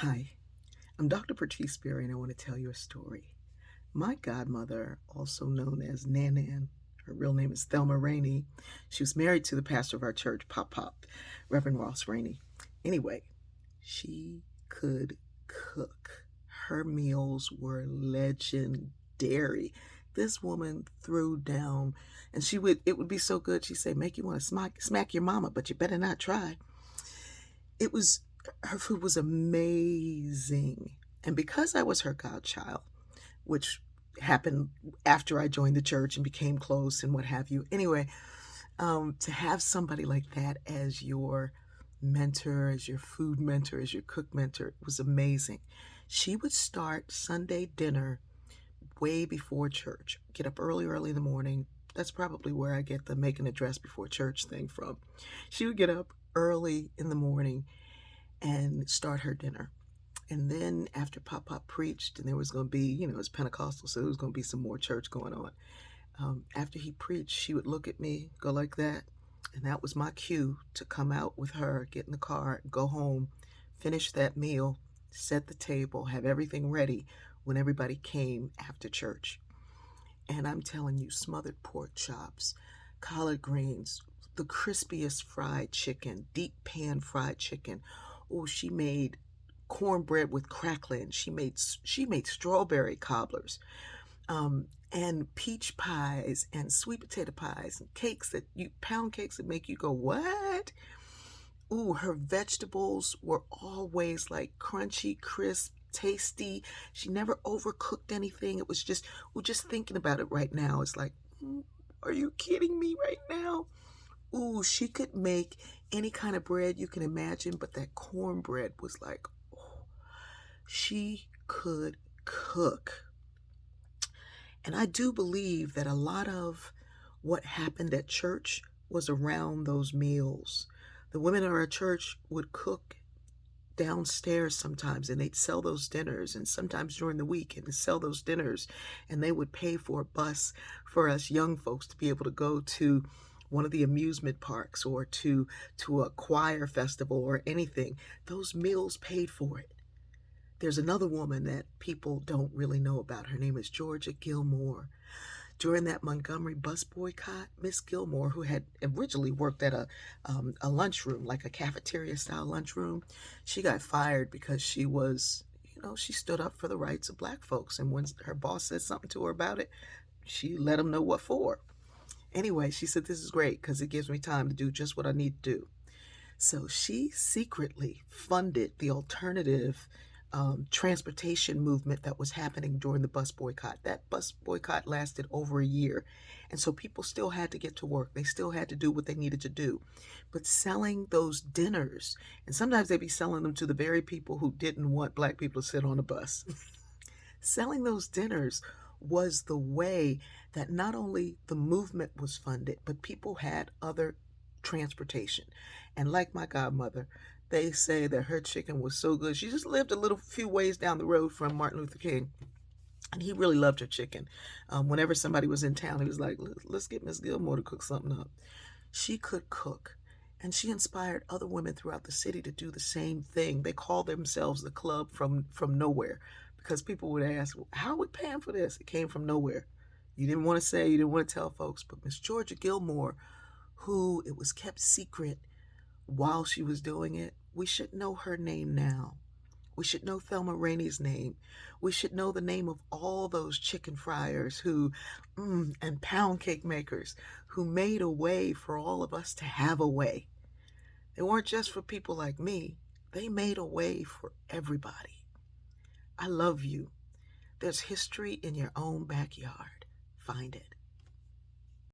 Hi, I'm Dr. Patrice Berry, and I want to tell you a story. My godmother, also known as Nan, her real name is Thelma Rainey. She was married to the pastor of our church, Pop, Reverend Ross Rainey. Anyway, she could cook. Her meals were legendary. This woman threw down, and it would be so good. She'd say, make you want to smack your mama, but you better not try. It was Her food was amazing. And because I was her godchild, which happened after I joined the church and became close and what have you. Anyway, to have somebody like that as your mentor, as your food mentor, as your cook mentor was amazing. She would start Sunday dinner way before church, get up early in the morning. That's probably where I get the making a dress before church thing from. She would get up early in the morning and start her dinner. And then after Pop preached, and there was going to be, it's Pentecostal, so there was going to be some more church going on. After he preached, she would look at me, go like that, and that was my cue to come out with her, get in the car, go home, finish that meal, set the table, have everything ready when everybody came after church. And I'm telling you, smothered pork chops, collard greens, the crispiest fried chicken, deep pan fried chicken. Oh, she made cornbread with crackling. She made strawberry cobblers, and peach pies and sweet potato pies and cakes pound cakes that make you go, what? Ooh, her vegetables were always like crunchy, crisp, tasty. She never overcooked anything. It was just, well, just thinking about it right now, it's like, are you kidding me right now? Ooh, she could make any kind of bread you can imagine, but that cornbread was like, oh, she could cook. And I do believe that a lot of what happened at church was around those meals. The women in our church would cook downstairs sometimes, and they'd sell those dinners, and sometimes during the week and sell those dinners, and they would pay for a bus for us young folks to be able to go to one of the amusement parks or to a choir festival or anything. Those meals paid for it. There's another woman that people don't really know about. Her name is Georgia Gilmore. During that Montgomery bus boycott, Miss Gilmore, who had originally worked at a lunchroom, like a cafeteria style lunchroom, she got fired because she stood up for the rights of black folks. And when her boss said something to her about it, she let them know what for. Anyway, she said, this is great because it gives me time to do just what I need to do. So she secretly funded the alternative transportation movement that was happening during the bus boycott. That bus boycott lasted over a year. And so people still had to get to work. They still had to do what they needed to do. But selling those dinners, and sometimes they'd be selling them to the very people who didn't want black people to sit on a bus. Selling those dinners was the way that not only the movement was funded, but people had other transportation. And like my godmother, they say that her chicken was so good. She just lived a little few ways down the road from Martin Luther King. And he really loved her chicken. Whenever somebody was in town, he was like, let's get Miss Gilmore to cook something up. She could cook. And she inspired other women throughout the city to do the same thing. They called themselves the Club from Nowhere because people would ask, how are we paying for this? It came from nowhere. You didn't want to say, you didn't want to tell folks, but Miss Georgia Gilmore, who it was kept secret while she was doing it, we should know her name now. We should know Thelma Rainey's name. We should know the name of all those chicken fryers and pound cake makers who made a way for all of us to have a way. They weren't just for people like me. They made a way for everybody. I love you. There's history in your own backyard. Find it.